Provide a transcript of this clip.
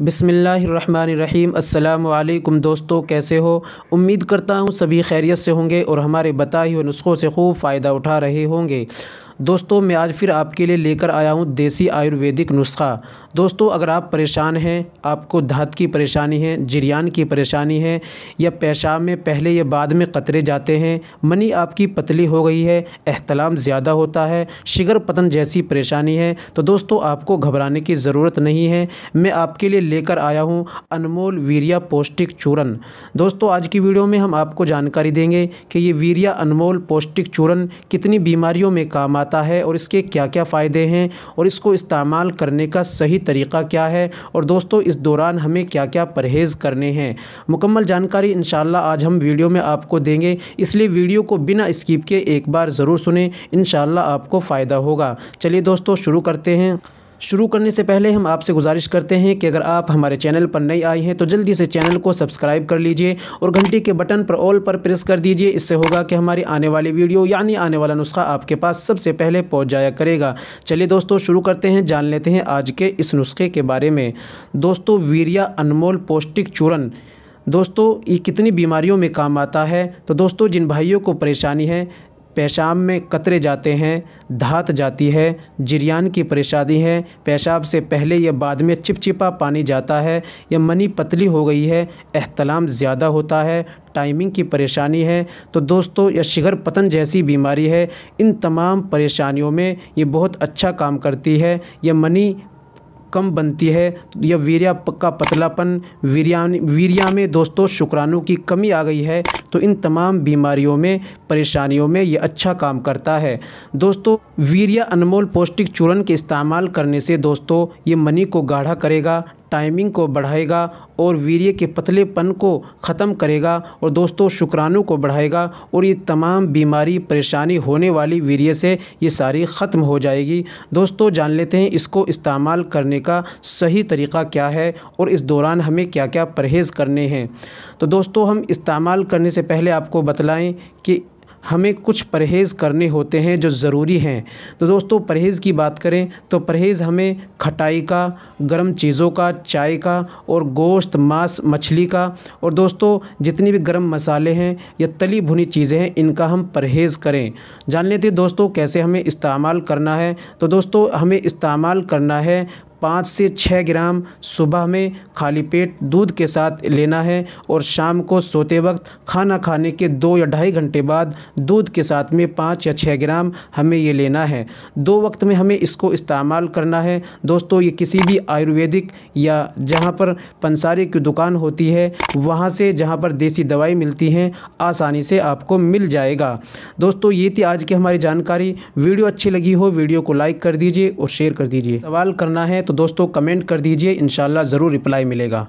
बिस्मिल्लाहिर्रहमानिर्रहीम। अस्सलामु अलैकुम दोस्तों, कैसे हो? उम्मीद करता हूँ सभी खैरियत से होंगे और हमारे बताए हुए नुस्ख़ों से खूब फ़ायदा उठा रहे होंगे। दोस्तों, मैं आज फिर आपके लिए लेकर आया हूँ देसी आयुर्वेदिक नुस्ख़ा। दोस्तों, अगर आप परेशान हैं, आपको धात की परेशानी है, जरियान की परेशानी है, या पेशाब में पहले या बाद में कतरे जाते हैं, मनी आपकी पतली हो गई है, एहतलाम ज़्यादा होता है, शिगर पतन जैसी परेशानी है, तो दोस्तों आपको घबराने की ज़रूरत नहीं है। मैं आपके लिए लेकर आया हूँ अनमोल वीर्या पौष्टिक चूर्ण। दोस्तों, आज की वीडियो में हम आपको जानकारी देंगे कि ये वीर्या अनमोल पौष्टिक चूर्ण कितनी बीमारियों में काम आता है और इसके क्या क्या फ़ायदे हैं और इसको इस्तेमाल करने का सही तरीक़ा क्या है, और दोस्तों इस दौरान हमें क्या क्या परहेज़ करने हैं। मुकम्मल जानकारी इंशाअल्लाह आज हम वीडियो में आपको देंगे, इसलिए वीडियो को बिना स्किप के एक बार ज़रूर सुनें, इंशाअल्लाह आपको फ़ायदा होगा। चलिए दोस्तों शुरू करते हैं। शुरू करने से पहले हम आपसे गुजारिश करते हैं कि अगर आप हमारे चैनल पर नए आए हैं तो जल्दी से चैनल को सब्सक्राइब कर लीजिए और घंटी के बटन पर ऑल पर प्रेस कर दीजिए। इससे होगा कि हमारी आने वाली वीडियो यानी आने वाला नुस्खा आपके पास सबसे पहले पहुंच जाया करेगा। चलिए दोस्तों शुरू करते हैं, जान लेते हैं आज के इस नुस्खे के बारे में। दोस्तों, वीर्या अनमोल पौष्टिक चूर्ण दोस्तों ये कितनी बीमारियों में काम आता है। तो दोस्तों, जिन भाइयों को परेशानी है, पेशाब में कतरे जाते हैं, धात जाती है, जरियान की परेशानी है, पेशाब से पहले या बाद में चिपचिपा पानी जाता है, या मनी पतली हो गई है, एहतलाम ज़्यादा होता है, टाइमिंग की परेशानी है, तो दोस्तों या शिगर पतन जैसी बीमारी है, इन तमाम परेशानियों में ये बहुत अच्छा काम करती है। यह मनी कम बनती है, या वीर्या का पतलापन, वीर्या में दोस्तों शुक्राणु की कमी आ गई है, तो इन तमाम बीमारियों में परेशानियों में ये अच्छा काम करता है। दोस्तों, वीर्या अनमोल पौष्टिक चूर्ण के इस्तेमाल करने से दोस्तों ये मनी को गाढ़ा करेगा, टाइमिंग को बढ़ाएगा और वीर्य के पतलेपन को ख़त्म करेगा, और दोस्तों शुक्राणु को बढ़ाएगा, और ये तमाम बीमारी परेशानी होने वाली वीर्य से ये सारी ख़त्म हो जाएगी। दोस्तों, जान लेते हैं इसको इस्तेमाल करने का सही तरीक़ा क्या है और इस दौरान हमें क्या क्या परहेज़ करने हैं। तो दोस्तों, हम इस्तेमाल करने से पहले आपको बतलाएं कि हमें कुछ परहेज़ करने होते हैं जो ज़रूरी हैं। तो दोस्तों, परहेज़ की बात करें तो परहेज़ हमें खटाई का, गर्म चीज़ों का, चाय का, और गोश्त, मांस, मछली का, और दोस्तों जितनी भी गर्म मसाले हैं या तली भुनी चीज़ें हैं इनका हम परहेज़ करें। जान लेते हैं दोस्तों कैसे हमें इस्तेमाल करना है। तो दोस्तों हमें इस्तेमाल करना है 5 से 6 ग्राम सुबह में खाली पेट दूध के साथ लेना है, और शाम को सोते वक्त खाना खाने के 2 या ढाई घंटे बाद दूध के साथ में 5 या 6 ग्राम हमें ये लेना है। 2 वक्त में हमें इसको इस्तेमाल करना है। दोस्तों, ये किसी भी आयुर्वेदिक या जहाँ पर पंसारी की दुकान होती है वहाँ से, जहाँ पर देसी दवाई मिलती हैं, आसानी से आपको मिल जाएगा। दोस्तों, ये थी आज की हमारी जानकारी। वीडियो अच्छी लगी हो वीडियो को लाइक कर दीजिए और शेयर कर दीजिए। सवाल करना है तो दोस्तों कमेंट कर दीजिए, इंशाल्लाह ज़रूर रिप्लाई मिलेगा।